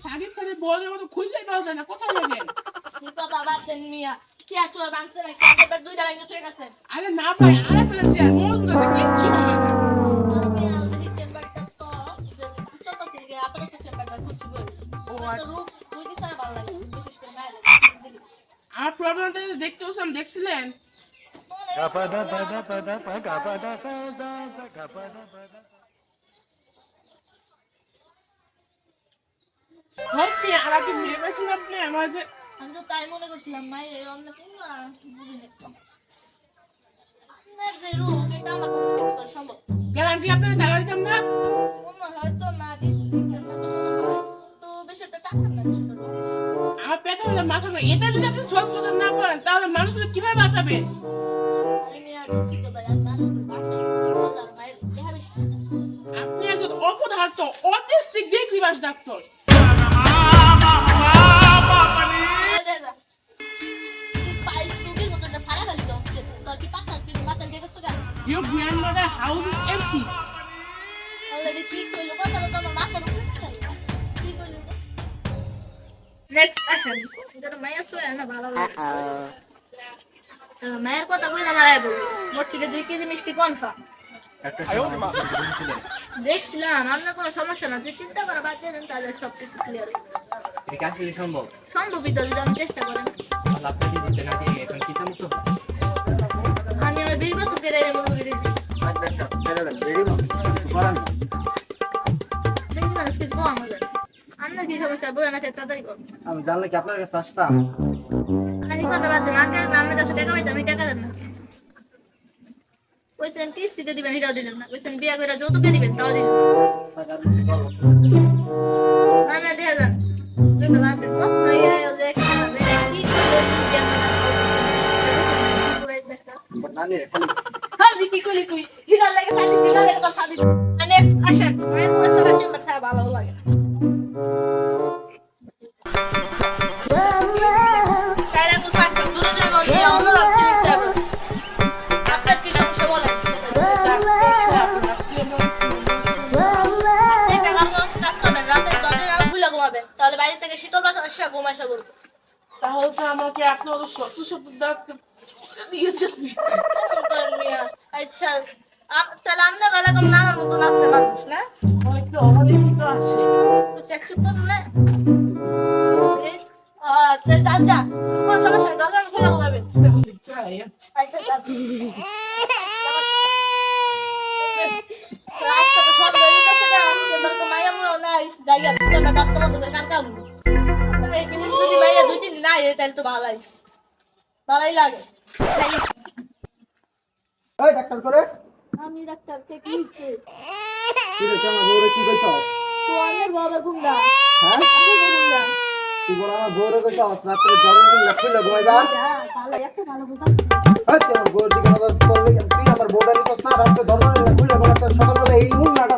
সাকিব খানের বউয়ের মতো খুঁজে পাওয়া যায় না, কোথায় যাবেন? তুই কথা বাদ দেন মিয়া কি আর তোর বাংছে না কাদের দুইটা ভাঙে তুই গেছে আরে না ভাই, আরে ফেলেছে আর মজবুত আছে, কিচ্ছু হবে না। মিয়া ওই চেম্বারটা তো চলতে আছে যে আপাতত চেম্বারটা খুঁজছি করিস ও তো আচ্ছা, রূপ তুই কি সারা ভালো লাগে বিশেষ করে মায়ের দিলি আমার প্রবলেমটা দেখতে বসলাম, দেখছিলেন? ভাই কি আর কি ভেবেছেন আপনি আমার যে আমি তো তাই মনে করছিলাম মাই এই অন্য কোন না বুঝিনি আপনার যে রূপ এটা আমার কাছে সেট করা সম্ভব গ্যারান্টি আপনাকে টাকা দিতাম না। মনে হয়তো না দিতে না তো বিষয়টা টাকা না বিষয়টা আমার পেটে হলে মাথা করে, এটা যদি আপনি সলভ করতে না পারেন তাহলে মানুষকে কিভাবে বাঁচাবেন? আমি আর দুঃখিত ভাই আর মানুষ বাঁচাই বললাম মায়ের দেখা বেশি আপনি একজন অপদার্থ অটিস্টিক ডিগ্রিবাস doctor. Your grandmother house is empty. মায়ের কথা বলে মারাই বলবো মোট থেকে 2 কেজি মিষ্টি কনফার্ম দেখছিলাম আপনার কোনো সমস্যা না তুই চিন্তা করা বাদ দেন তাহলে সব কিছু ক্লিয়ার এটা কি সম্ভব? সম্ভবই তো যদি আমি চেষ্টা করেন আপনার কি দিতে না দিয়ে এখন কি মুক্ত আমি আমার 20 বছর ধরে এই মুরগি দিচ্ছি দেখি মানুষ কিছু আমাদের আপনার কি সমস্যা বই না তাড়াতাড়ি বল আমি জানলে কি আপনার কাছে আসতাম? আমি কথা বাদ দেন আজকে আপনার কাছে টাকা পাইতে আমি টাকা দেন না কইছেন কিস্তিতে দিবেন এটাও দিলেন না কইছেন বিয়া করে যৌতুক দিবেন তাও দিলেন আমি দিয়ে যান টাকা বাদ দেন না ইয়া ওদের কি নানি খালি হাবি কি কইলি তুই হিলা লাগে সাদি সিনা লাগে তো সাদি মানে আসেন আমি পয়সা আছে মাথা ভালো লাগে কাইরা তো ফাক দূরে যাই মধ্যে অনুরাগ ফিলিংস আছে আপনার কি সমস্যা বলেন একটা কাজ করবেন রাতে দরজা জানালা খুলে ঘুমাবেন তাহলে বাইরে থেকে শীতল বাতাস আসা ঘুমাইসা বলবো তাহলে তো আমাকে আপনি অত সত্য সত্য ডাক্তার দিয়ে যাবে। আচ্ছা তাহলে আমরা গলা কম নানার মতন আছে মানুষ না হয়তো অনেক আছে। চেকচুপ করুন না যান যা কোনো সমস্যা নেই দরজা খুলে ঘুমাবেন যাই, আচ্ছা রাস্তা তো সব হয়ে গেছে না এবার তো মায়া মনে নাই জায়গা চেম্বার রাস্তা বন্ধ করে কাজ চালু এই বিহুন যদি মাইয়া 2-3 দিন আয় তাহলে তো ভালোই লাগে ওই ডাক্তার করে আমি ডাক্তার থেকে কি কি রে তোমার বউরে কি কইছ? তো অনেক বাবা গুন্ডা হ্যাঁ আমি গুন্ডা তুই বড় আমার বউরে কইছ রাতে জরুরি লক্ষলে ঘুমাইবা? ভালো একটা ভালো বুঝা ওই তোমার বউর দিকে নজর করলে তুই আমার বউরে কইছ না রাতে জরুরি লক্ষলে ঘুমাইতে সকালবেলা এই মুন্নাটা